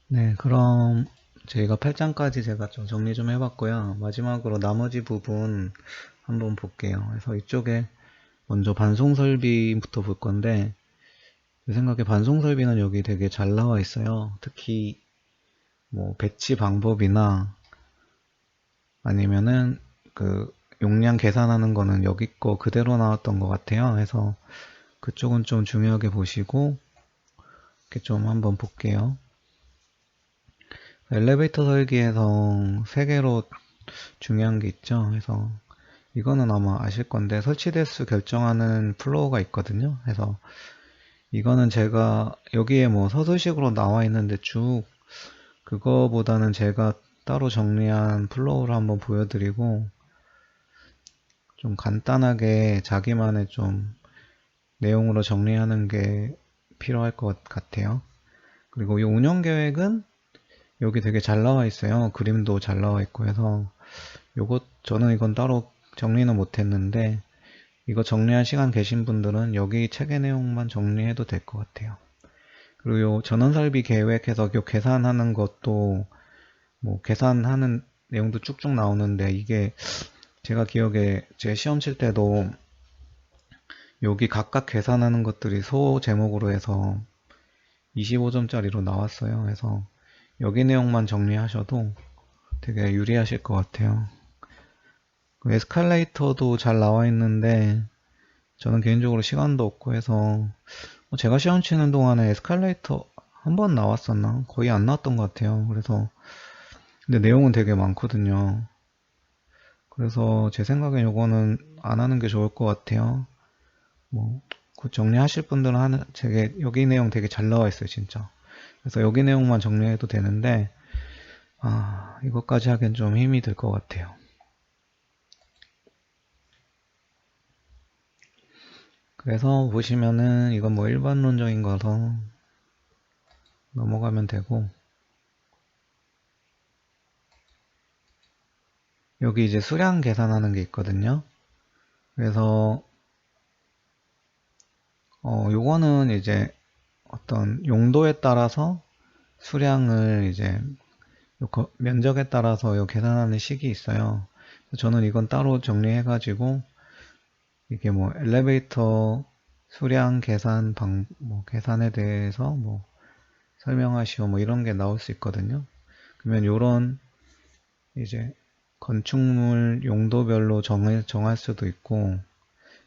네, 그럼 저희가 8장까지 제가 좀 정리 좀 해봤고요. 마지막으로 나머지 부분 한번 볼게요. 그래서 이쪽에 먼저 반송 설비부터 볼 건데, 제 생각에 반송 설비는 여기 되게 잘 나와 있어요. 특히 뭐 배치 방법이나 아니면은 그 용량 계산하는 거는 여기 거 그대로 나왔던 것 같아요. 그래서 그쪽은 좀 중요하게 보시고 이렇게 좀 한번 볼게요. 엘리베이터 설계에서 세 개로 중요한 게 있죠. 그래서 이거는 아마 아실 건데 설치 대수 결정하는 플로우가 있거든요. 그래서 이거는 제가 여기에 뭐 서술식으로 나와 있는데 쭉 그거보다는 제가 따로 정리한 플로우를 한번 보여드리고 좀 간단하게 자기만의 좀 내용으로 정리하는 게 필요할 것 같아요. 그리고 이 운영 계획은 여기 되게 잘 나와 있어요. 그림도 잘 나와 있고 해서 요것 저는 이건 따로 정리는 못했는데 이거 정리할 시간 계신 분들은 여기 책의 내용만 정리해도 될 것 같아요. 그리고 요 전원설비 계획해서 요 계산하는 것도 뭐 계산하는 내용도 쭉쭉 나오는데 이게 제가 기억에 제 시험 칠 때도 여기 각각 계산하는 것들이 소 제목으로 해서 25점짜리로 나왔어요. 그래서 여기 내용만 정리하셔도 되게 유리하실 것 같아요. 그 에스컬레이터도 잘 나와 있는데 저는 개인적으로 시간도 없고 해서 제가 시험 치는 동안에 에스컬레이터 한 번 나왔었나? 거의 안 나왔던 것 같아요. 그래서 근데 내용은 되게 많거든요. 그래서 제 생각엔 요거는 안 하는 게 좋을 것 같아요. 뭐, 그 정리하실 분들은 되게, 여기 내용 되게 잘 나와 있어요, 진짜. 그래서 여기 내용만 정리해도 되는데, 이것까지 하기엔 좀 힘이 들 것 같아요. 그래서 보시면은, 이건 뭐 일반론적인 거서 넘어가면 되고, 여기 이제 수량 계산하는 게 있거든요. 그래서, 요거는 이제 어떤 용도에 따라서 수량을 이제 면적에 따라서 요 계산하는 식이 있어요. 저는 이건 따로 정리해가지고 이게 뭐 엘리베이터 수량 계산 뭐 계산에 대해서 뭐 설명하시오 뭐 이런 게 나올 수 있거든요. 그러면 요런 이제 건축물 용도별로 정할 수도 있고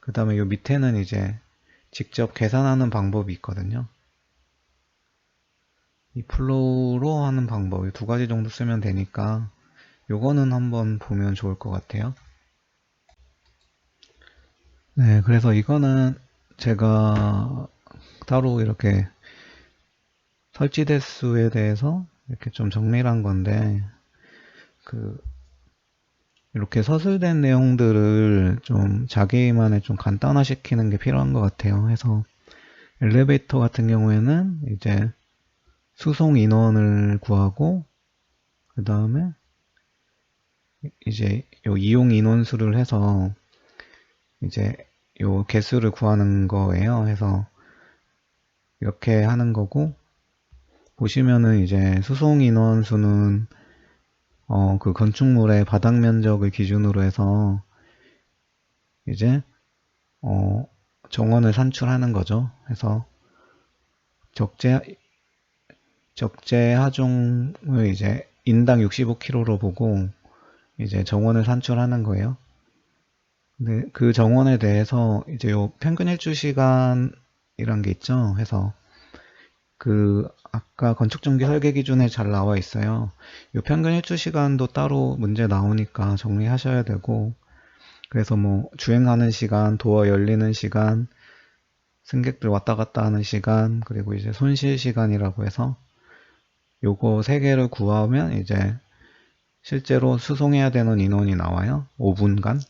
그 다음에 요 밑에는 이제 직접 계산하는 방법이 있거든요. 이 플로우로 하는 방법 이 두 가지 정도 쓰면 되니까 요거는 한번 보면 좋을 것 같아요. 네, 그래서 이거는 제가 따로 이렇게 설치 대수에 대해서 이렇게 좀 정리를 한 건데, 그, 이렇게 서술된 내용들을 좀 자기만의 좀 간단화 시키는 게 필요한 것 같아요. 그래서 엘리베이터 같은 경우에는 이제 수송 인원을 구하고, 그 다음에 이제 요 이용 인원수를 해서 이제 요 개수를 구하는 거예요. 해서 이렇게 하는 거고, 보시면은 이제 수송 인원수는 그 건축물의 바닥 면적을 기준으로 해서 이제 어, 정원을 산출하는 거죠. 그래서 적재 하중을 이제 인당 65kg로 보고 이제 정원을 산출하는 거예요. 근데 그 정원에 대해서 이제 요 평균 일주 시간이란 게 있죠. 해서 그 아까 건축전기 설계 기준에 잘 나와 있어요. 요 평균 일주 시간도 따로 문제 나오니까 정리하셔야 되고 그래서 뭐 주행하는 시간, 도어 열리는 시간, 승객들 왔다 갔다 하는 시간, 그리고 이제 손실 시간이라고 해서 요거 세 개를 구하면 이제 실제로 수송해야 되는 인원이 나와요. 5분간.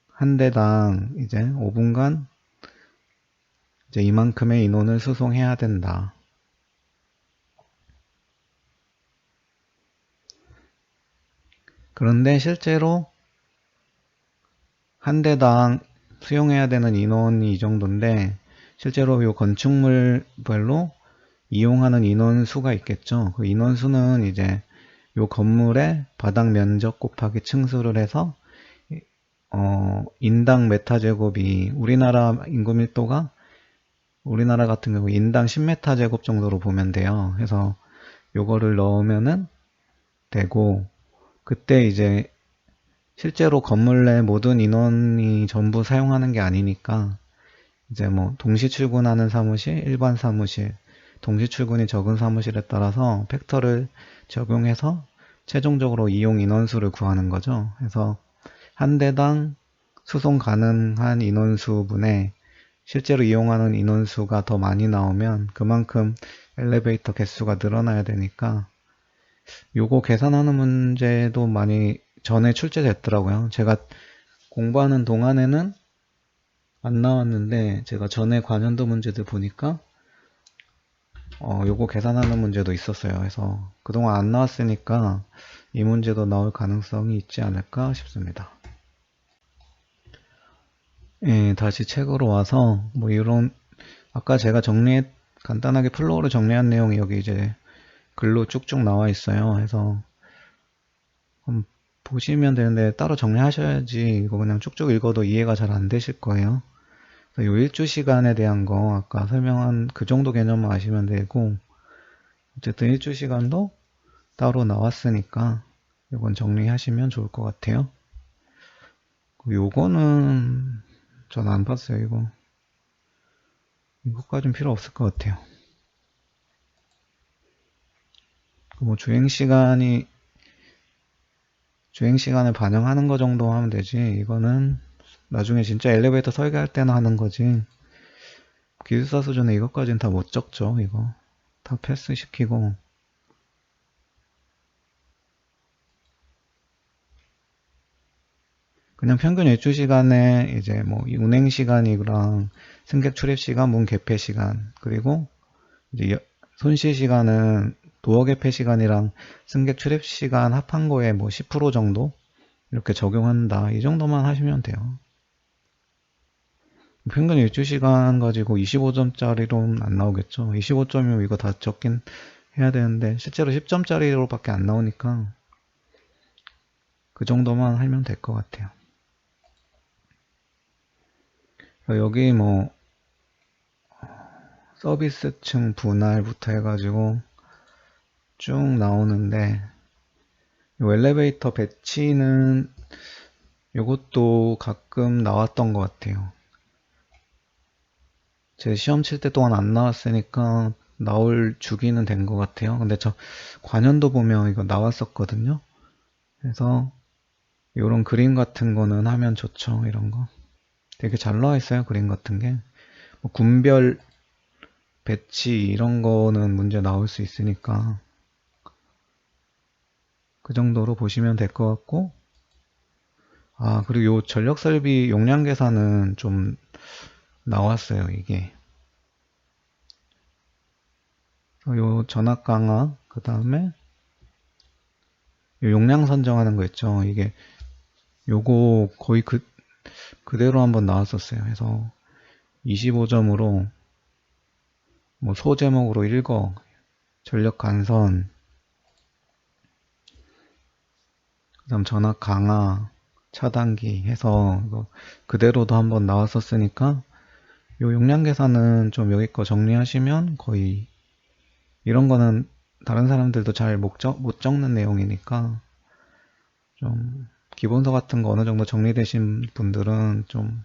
한 대당 이제 5분간 이제 이만큼의 인원을 수송해야 된다. 그런데 실제로 한 대당 수용해야 되는 인원이 이 정도인데 실제로 이 건축물별로 이용하는 인원수가 있겠죠. 그 인원수는 이제 요 건물의 바닥 면적 곱하기 층수를 해서 인당 메타제곱이 우리나라 인구 밀도가 우리나라 같은 경우 인당 10메타제곱 정도로 보면 돼요. 그래서 요거를 넣으면은 되고 그때 이제 실제로 건물 내 모든 인원이 전부 사용하는 게 아니니까 이제 뭐 동시 출근하는 사무실, 일반 사무실, 동시 출근이 적은 사무실에 따라서 팩터를 적용해서 최종적으로 이용 인원수를 구하는 거죠. 그래서 한 대당 수송 가능한 인원수분의 실제로 이용하는 인원수가 더 많이 나오면 그만큼 엘리베이터 개수가 늘어나야 되니까 요거 계산하는 문제도 많이 전에 출제됐더라고요. 제가 공부하는 동안에는 안 나왔는데 제가 전에 관련도 문제들 보니까 요거 계산하는 문제도 있었어요. 그래서 그동안 안 나왔으니까 이 문제도 나올 가능성이 있지 않을까 싶습니다. 예, 다시 책으로 와서 뭐 이런 아까 제가 간단하게 플로우를 정리한 내용이 여기 이제 글로 쭉쭉 나와 있어요. 그래서 보시면 되는데 따로 정리하셔야지 이거 그냥 쭉쭉 읽어도 이해가 잘 안 되실 거예요. 요 일주 시간에 대한 거 아까 설명한 그 정도 개념만 아시면 되고 어쨌든 일주 시간도 따로 나왔으니까 이건 정리하시면 좋을 것 같아요. 요거는 전 안 봤어요. 이거까진 필요 없을 것 같아요. 뭐 주행시간을 반영하는 거 정도 하면 되지 이거는 나중에 진짜 엘리베이터 설계할 때나 하는 거지 기술사 수준에 이것까지는 다 못 적죠. 이거 다 패스시키고 그냥 평균 일주 시간에 이제 뭐 운행 시간이랑 승객 출입 시간, 문 개폐 시간 그리고 이제 손실 시간은 도어 개폐 시간이랑 승객 출입 시간 합한 거에 뭐 10% 정도 이렇게 적용한다. 이 정도만 하시면 돼요. 평균 일주 시간 가지고 25점짜리로는 안 나오겠죠. 25점이면 이거 다 적긴 해야 되는데 실제로 10점짜리로밖에 안 나오니까 그 정도만 하면 될 것 같아요. 여기 뭐 서비스층 분할부터 해가지고 쭉 나오는데 이 엘리베이터 배치는 이것도 가끔 나왔던 것 같아요. 제 시험 칠 때 동안 안 나왔으니까 나올 주기는 된 것 같아요. 근데 저 관연도 보면 이거 나왔었거든요. 그래서 이런 그림 같은 거는 하면 좋죠. 이런 거 되게 잘 나와 있어요. 그림 같은 게 뭐 군별 배치 이런 거는 문제 나올 수 있으니까 그 정도로 보시면 될 것 같고 그리고 요 전력 설비 용량 계산은 좀 나왔어요. 이게 요 전압 강화 그 다음에 용량 선정하는 거 있죠. 이게 요거 거의 그대로 한번 나왔었어요. 그래서 25점으로 뭐 소제목으로 읽어 전력 간선 그 다음 전압 강화 차단기 해서 이거 그대로도 한번 나왔었으니까 요 용량 계산은 좀 여기 거 정리하시면 거의 이런 거는 다른 사람들도 잘 못 적는 내용이니까 좀 기본서 같은 거 어느 정도 정리되신 분들은 좀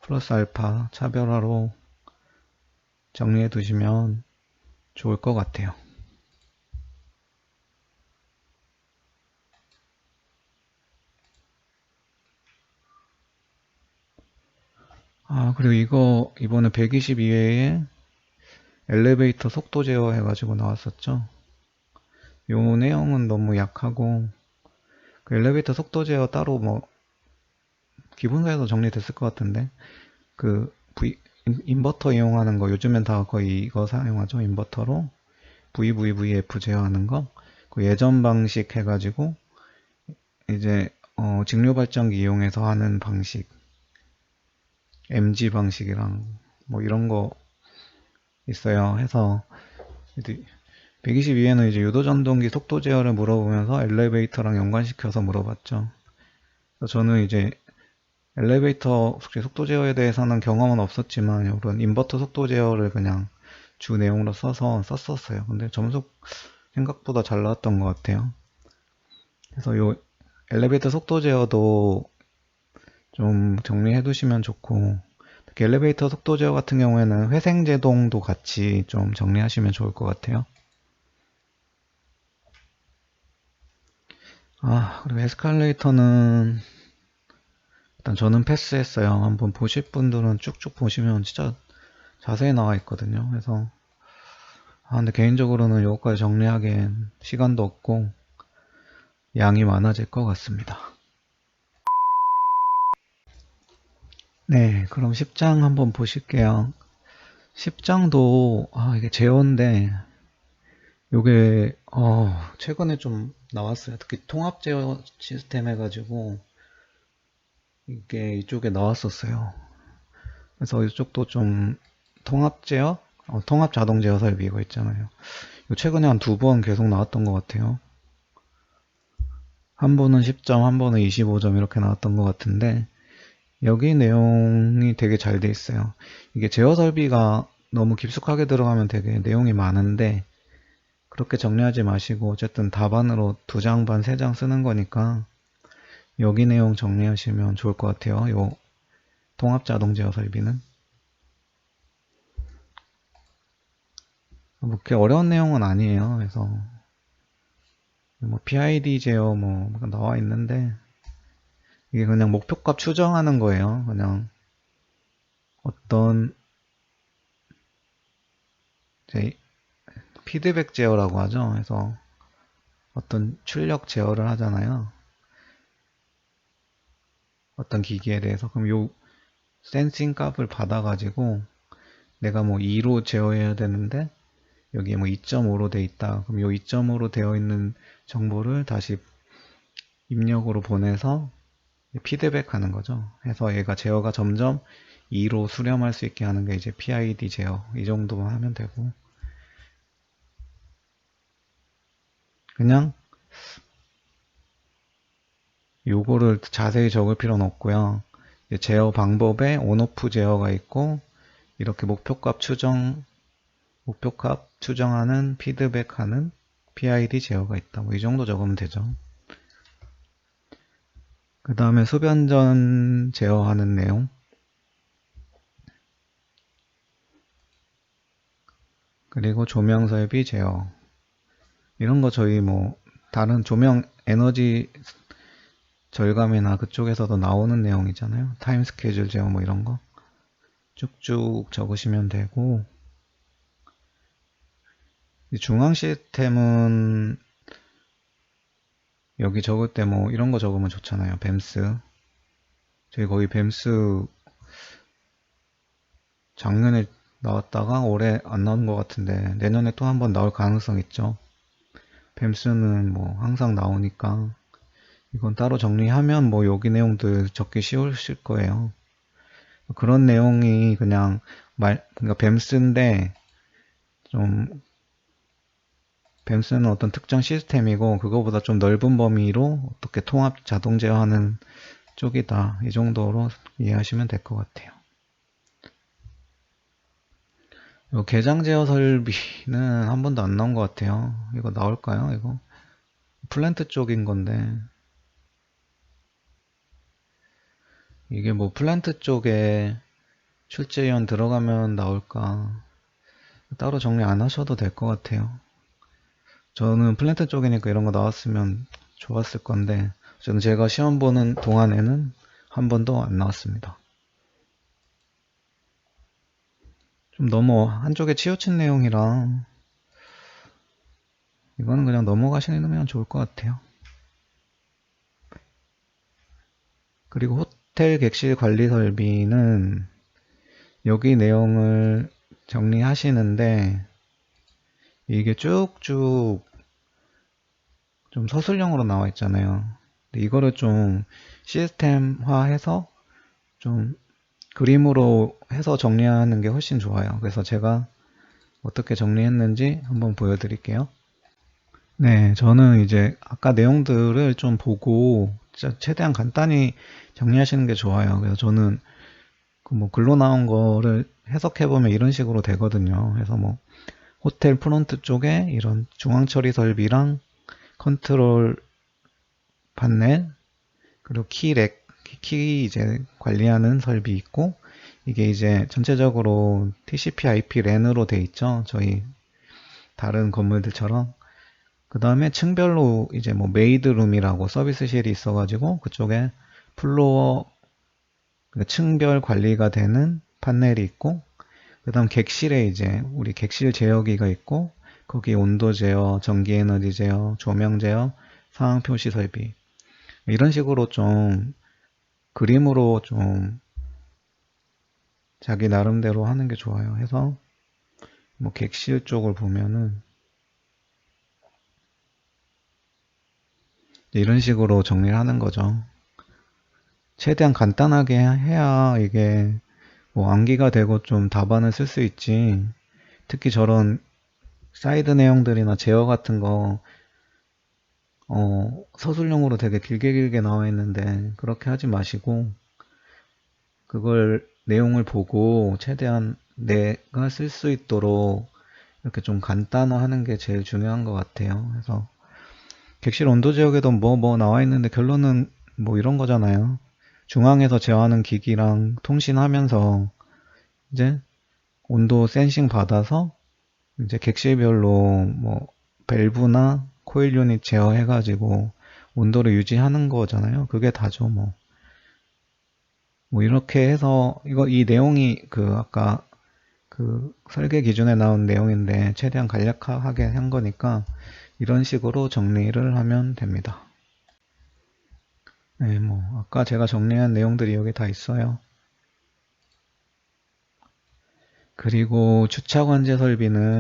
플러스 알파 차별화로 정리해 두시면 좋을 것 같아요. 그리고 이거 이번에 122회에 엘리베이터 속도 제어 해가지고 나왔었죠. 요 내용은 너무 약하고 그 엘리베이터 속도 제어 따로 뭐 기본서에도 정리됐을 것 같은데 그 인버터 이용하는 거 요즘엔 다 거의 이거 사용하죠. 인버터로 VVVF 제어하는 거 그 예전 방식 해가지고 이제 직류 발전기 이용해서 하는 방식 MG 방식이랑 뭐 이런 거 있어요. 해서 122에는 이제 유도전동기 속도 제어를 물어보면서 엘리베이터랑 연관시켜서 물어봤죠. 그래서 저는 이제 엘리베이터 속도 제어에 대해서는 경험은 없었지만 이런 인버터 속도 제어를 그냥 주 내용으로 써서 썼었어요. 근데 점수 생각보다 잘 나왔던 것 같아요. 그래서 요 엘리베이터 속도 제어도 좀 정리해 두시면 좋고, 특히 엘리베이터 속도 제어 같은 경우에는 회생 제동도 같이 좀 정리하시면 좋을 것 같아요. 그리고 에스컬레이터는 일단 저는 패스했어요. 한번 보실 분들은 쭉쭉 보시면 진짜 자세히 나와 있거든요. 그래서 근데 개인적으로는 이것까지 정리하기엔 시간도 없고 양이 많아질 것 같습니다. 네, 그럼 10장 한번 보실게요. 10장도 이게 제어인데 요게 최근에 좀 나왔어요. 특히 통합 제어 시스템 해가지고 이게 이쪽에 나왔었어요. 그래서 이쪽도 좀 통합 제어, 통합 자동 제어 설비 이거 있잖아요. 이거 최근에 한 두 번 계속 나왔던 것 같아요. 한 번은 10점, 한 번은 25점 이렇게 나왔던 것 같은데 여기 내용이 되게 잘 돼 있어요. 이게 제어 설비가 너무 깊숙하게 들어가면 되게 내용이 많은데 그렇게 정리하지 마시고 어쨌든 답안으로 2장 반, 3장 쓰는 거니까 여기 내용 정리하시면 좋을 것 같아요. 요 통합 자동 제어 설비는 뭐 그렇게 어려운 내용은 아니에요. 그래서 뭐 PID 제어 뭐 나와 있는데 이게 그냥 목표값 추정하는 거예요. 그냥 어떤 이제 피드백 제어라고 하죠. 그래서 어떤 출력 제어를 하잖아요. 어떤 기기에 대해서. 그럼 요 센싱 값을 받아가지고 내가 뭐 2로 제어해야 되는데 여기에 뭐 2.5로 돼 있다. 그럼 요 2.5로 되어 있는 정보를 다시 입력으로 보내서 피드백 하는 거죠. 해서 얘가 제어가 점점 2로 수렴할 수 있게 하는 게 이제 PID 제어. 이 정도만 하면 되고. 그냥 요거를 자세히 적을 필요는 없고요. 제어 방법에 온오프 제어가 있고 이렇게 목표값 추정하는 피드백하는 PID 제어가 있다. 뭐 이 정도 적으면 되죠. 그 다음에 소변전 제어하는 내용. 그리고 조명 설비 제어. 이런 거 저희 뭐 다른 조명 에너지 절감이나 그쪽에서도 나오는 내용이잖아요. 타임 스케줄 제어 뭐 이런 거 쭉쭉 적으시면 되고, 중앙 시스템은 여기 적을 때 뭐 이런 거 적으면 좋잖아요. 뱀스. 저희 거의 뱀스 작년에 나왔다가 올해 안 나온 것 같은데 내년에 또 한번 나올 가능성 있죠. 뱀스는 뭐 항상 나오니까 이건 따로 정리하면 뭐 여기 내용들 적기 쉬우실 거예요. 그런 내용이 그냥 그러니까 뱀스인데 좀 뱀스는 어떤 특정 시스템이고 그거보다 좀 넓은 범위로 어떻게 통합 자동 제어하는 쪽이다. 이 정도로 이해하시면 될 것 같아요. 요 개장 제어 설비는 한 번도 안 나온 것 같아요. 이거 나올까요? 이거 플랜트 쪽인 건데 이게 뭐 플랜트 쪽에 출제위원 들어가면 나올까 따로 정리 안 하셔도 될 것 같아요. 저는 플랜트 쪽이니까 이런 거 나왔으면 좋았을 건데 저는 제가 시험 보는 동안에는 한 번도 안 나왔습니다. 좀 너무 한쪽에 치우친 내용이라 이거는 그냥 넘어가시면 좋을 것 같아요. 그리고 호텔 객실 관리 설비는 여기 내용을 정리하시는데 이게 쭉쭉 좀 서술형으로 나와 있잖아요. 근데 이거를 좀 시스템화해서 좀 그림으로 해서 정리하는 게 훨씬 좋아요. 그래서 제가 어떻게 정리했는지 한번 보여드릴게요. 네, 저는 이제 아까 내용들을 좀 보고 최대한 간단히 정리하시는 게 좋아요. 그래서 저는 그 뭐 글로 나온 거를 해석해 보면 이런 식으로 되거든요. 그래서 뭐 호텔 프론트 쪽에 이런 중앙 처리 설비랑 컨트롤 판넬, 그리고 키 이제 관리하는 설비 있고, 이게 이제 전체적으로 TCP/IP 랜으로 돼 있죠. 저희 다른 건물들처럼. 그 다음에 층별로 이제 뭐 메이드룸이라고 서비스실이 있어가지고 그쪽에 플로어, 그러니까 층별 관리가 되는 판넬이 있고, 그 다음 객실에 이제 우리 객실 제어기가 있고, 거기 온도 제어, 전기 에너지 제어, 조명 제어, 상황 표시 설비, 이런 식으로 좀 그림으로 좀 자기 나름대로 하는 게 좋아요. 해서 뭐 객실 쪽을 보면은 이런 식으로 정리를 하는 거죠. 최대한 간단하게 해야 이게 뭐 암기가 되고 좀 답안을 쓸 수 있지. 특히 저런 사이드 내용들이나 제어 같은 거 서술형으로 되게 길게 길게 나와 있는데 그렇게 하지 마시고, 그걸 내용을 보고 최대한 내가 쓸 수 있도록 이렇게 좀 간단화하는 게 제일 중요한 것 같아요. 그래서 객실 온도 지역에도 뭐 나와 있는데 결론은 뭐 이런 거잖아요. 중앙에서 제어하는 기기랑 통신하면서 이제 온도 센싱 받아서 이제 객실별로 뭐 밸브나 코일 유닛 제어해가지고 온도를 유지하는 거잖아요. 그게 다죠, 뭐. 뭐 이렇게 해서 이 내용이 그 아까 그 설계 기준에 나온 내용인데 최대한 간략하게 한 거니까 이런 식으로 정리를 하면 됩니다. 네, 뭐 아까 제가 정리한 내용들이 여기 다 있어요. 그리고 주차 관제 설비도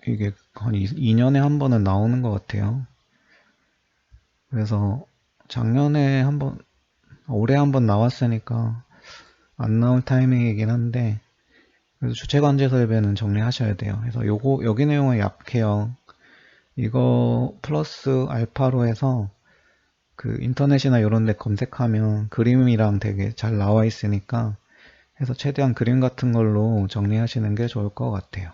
이게 한 2년에 한 번은 나오는 것 같아요. 그래서 작년에 한 번, 올해 한 번 나왔으니까 안 나올 타이밍이긴 한데, 그래서 주차관제 설비는 정리하셔야 돼요. 그래서 여기 내용은 약해요. 이거 플러스 알파로 해서 그 인터넷이나 이런 데 검색하면 그림이랑 되게 잘 나와 있으니까 해서 최대한 그림 같은 걸로 정리하시는 게 좋을 것 같아요.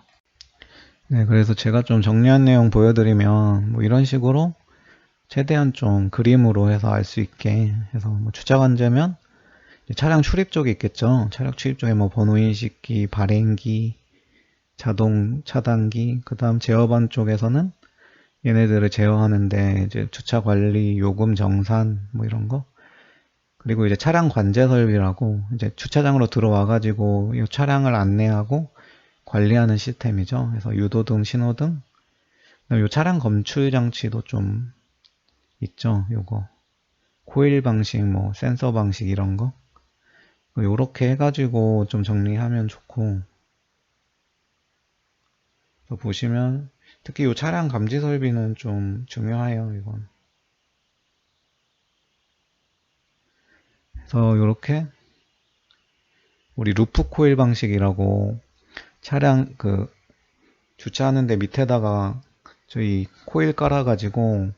네, 그래서 제가 좀 정리한 내용 보여드리면 뭐 이런 식으로 최대한 좀 그림으로 해서 알 수 있게 해서 뭐 주차 관제면 차량 출입 쪽이 있겠죠. 차량 출입 쪽에 뭐 번호 인식기, 발행기, 자동 차단기, 그 다음 제어반 쪽에서는 얘네들을 제어하는데 이제 주차 관리, 요금 정산 뭐 이런 거. 그리고 이제 차량 관제 설비라고 이제 주차장으로 들어와 가지고 이 차량을 안내하고 관리하는 시스템이죠. 그래서 유도등, 신호등, 요 차량 검출 장치도 좀 있죠. 요거 코일 방식, 뭐 센서 방식 이런 거 요렇게 해가지고 좀 정리하면 좋고, 또 보시면 특히 요 차량 감지 설비는 좀 중요해요. 이건 그래서 요렇게 우리 루프 코일 방식이라고 차량 그 주차하는데 밑에다가 저희 코일 깔아가지고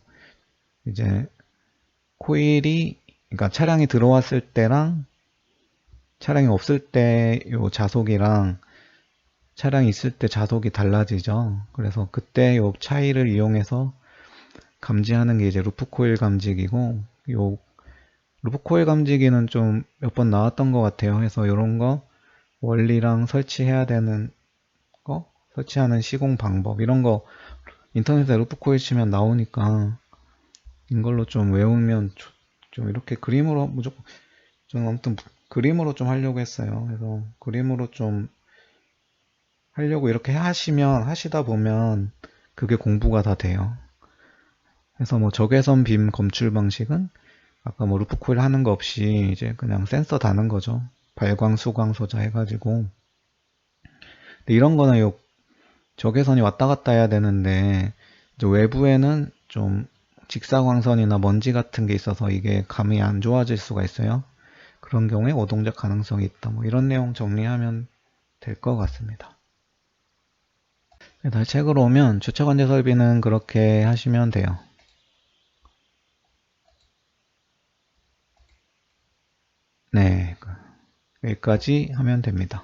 이제 코일이, 그러니까 차량이 들어왔을 때랑 차량이 없을 때 요 자속이랑 차량이 있을 때 자속이 달라지죠. 그래서 그때 요 차이를 이용해서 감지하는 게 이제 루프 코일 감지기고, 요 루프 코일 감지기는 좀 몇 번 나왔던 것 같아요. 그래서 이런 거 원리랑 설치해야 되는 거, 설치하는 시공 방법 이런 거 인터넷에 루프 코일 치면 나오니까 이걸로 좀 외우면 좀 이렇게 그림으로 무조건 저는 아무튼 그림으로 좀 하려고 했어요. 그래서 그림으로 좀 하려고 이렇게 하시다 보면 그게 공부가 다 돼요. 그래서 뭐 적외선 빔 검출 방식은 아까 뭐 루프 코일 하는 거 없이 이제 그냥 센서 다는 거죠. 발광, 수광 소자 해가지고. 근데 이런 거는 요 적외선이 왔다 갔다 해야 되는데 이제 외부에는 좀 직사광선이나 먼지 같은 게 있어서 이게 감이 안 좋아질 수가 있어요. 그런 경우에 오동작 가능성이 있다. 뭐 이런 내용 정리하면 될 것 같습니다. 다시 책으로 오면 주차관제 설비는 그렇게 하시면 돼요. 네, 여기까지 하면 됩니다.